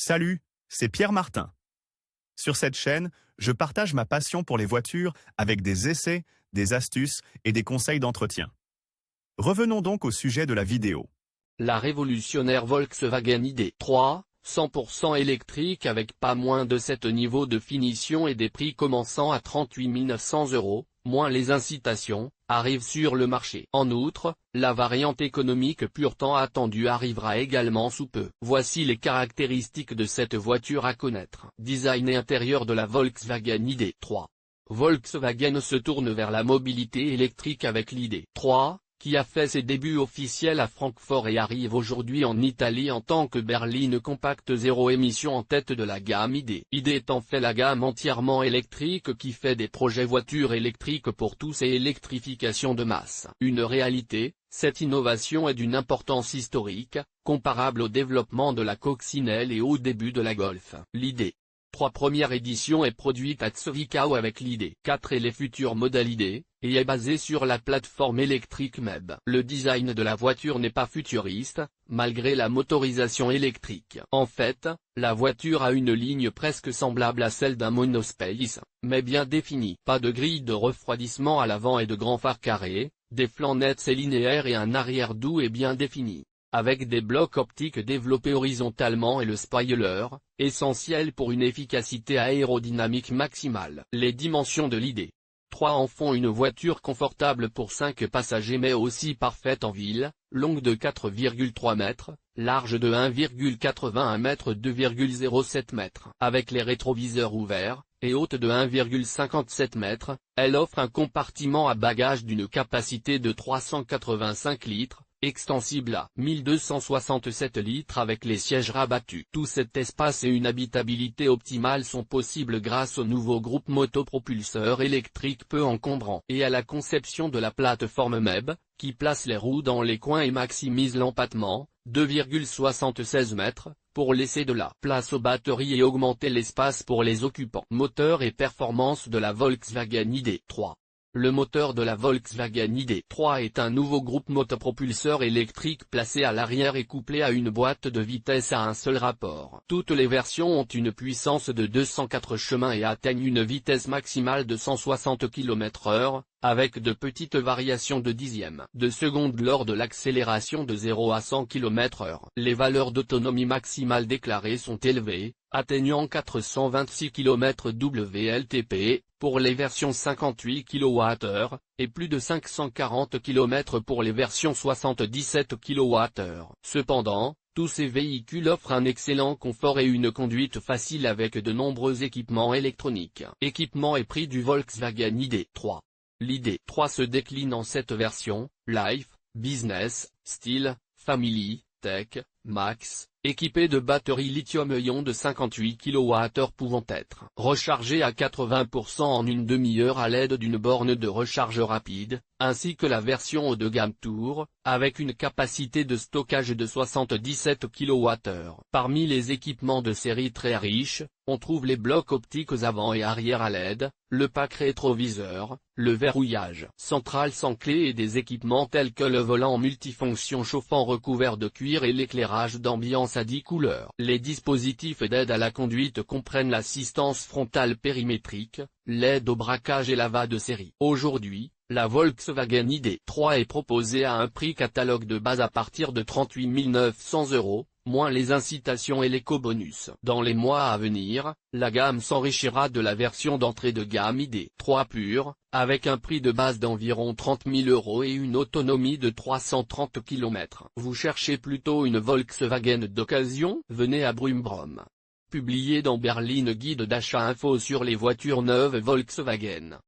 Salut, c'est Pierre Martin. Sur cette chaîne, je partage ma passion pour les voitures avec des essais, des astuces et des conseils d'entretien. Revenons donc au sujet de la vidéo. La révolutionnaire Volkswagen ID.3, 100% électrique avec pas moins de 7 niveaux de finition et des prix commençant à 38 900 €, moins les incitations, arrive sur le marché. En outre, la variante économique pure tant attendue arrivera également sous peu. Voici les caractéristiques de cette voiture à connaître. Design et intérieur de la Volkswagen ID.3. Volkswagen se tourne vers la mobilité électrique avec l'ID.3, qui a fait ses débuts officiels à Francfort et arrive aujourd'hui en Italie en tant que berline compacte zéro émission en tête de la gamme ID. ID est en fait la gamme entièrement électrique qui fait des projets voitures électriques pour tous et électrification de masse. Une réalité, cette innovation est d'une importance historique, comparable au développement de la coccinelle et au début de la Golf. L'ID.3 première édition est produite à Zwickau avec l'ID.4 et les futurs modèles ID, et est basée sur la plateforme électrique MEB. Le design de la voiture n'est pas futuriste, malgré la motorisation électrique. En fait, la voiture a une ligne presque semblable à celle d'un monospace, mais bien définie. Pas de grille de refroidissement à l'avant et de grands phares carrés, des flancs nets et linéaires et un arrière doux et bien défini, avec des blocs optiques développés horizontalement et le spoiler, essentiel pour une efficacité aérodynamique maximale. Les dimensions de l'ID.3 en font une voiture confortable pour 5 passagers mais aussi parfaite en ville, longue de 4,3 mètres, large de 1,81 mètres 2,07 mètres. Avec les rétroviseurs ouverts, et haute de 1,57 mètres, elle offre un compartiment à bagages d'une capacité de 385 litres, extensible à 1267 litres avec les sièges rabattus. Tout cet espace et une habitabilité optimale sont possibles grâce au nouveau groupe motopropulseur électrique peu encombrant et à la conception de la plateforme MEB, qui place les roues dans les coins et maximise l'empattement, 2,76 mètres, pour laisser de la place aux batteries et augmenter l'espace pour les occupants. Moteur et performance de la Volkswagen ID.3. Le moteur de la Volkswagen ID.3 est un nouveau groupe motopropulseur électrique placé à l'arrière et couplé à une boîte de vitesse à un seul rapport. Toutes les versions ont une puissance de 204 chemins et atteignent une vitesse maximale de 160 km/h, avec de petites variations de dixièmes de seconde lors de l'accélération de 0 à 100 km/h. Les valeurs d'autonomie maximale déclarées sont élevées, atteignant 426 km WLTP, pour les versions 58 kWh, et plus de 540 km pour les versions 77 kWh. Cependant, tous ces véhicules offrent un excellent confort et une conduite facile avec de nombreux équipements électroniques. Équipement et prix du Volkswagen ID.3. L'ID.3 se décline en 7 versions, Life, Business, Style, Family, Tech, Max, équipé de batteries lithium-ion de 58 kWh pouvant être rechargées à 80% en une demi-heure à l'aide d'une borne de recharge rapide, ainsi que la version haut de gamme Tour, avec une capacité de stockage de 77 kWh. Parmi les équipements de série très riches, on trouve les blocs optiques avant et arrière à LED, le pack rétroviseur, le verrouillage central sans clé et des équipements tels que le volant multifonction chauffant recouvert de cuir et l'éclairage d'ambiance à 10 couleurs. Les dispositifs d'aide à la conduite comprennent l'assistance frontale périmétrique, l'aide au braquage et la VA de série. Aujourd'hui, la Volkswagen ID.3 est proposée à un prix catalogue de base à partir de 38 900 €, moins les incitations et l'éco-bonus. Dans les mois à venir, la gamme s'enrichira de la version d'entrée de gamme ID.3 pure, avec un prix de base d'environ 30 000 € et une autonomie de 330 km. Vous cherchez plutôt une Volkswagen d'occasion? Venez à Brumbrum. Publié dans Berline Guide d'achat info sur les voitures neuves Volkswagen.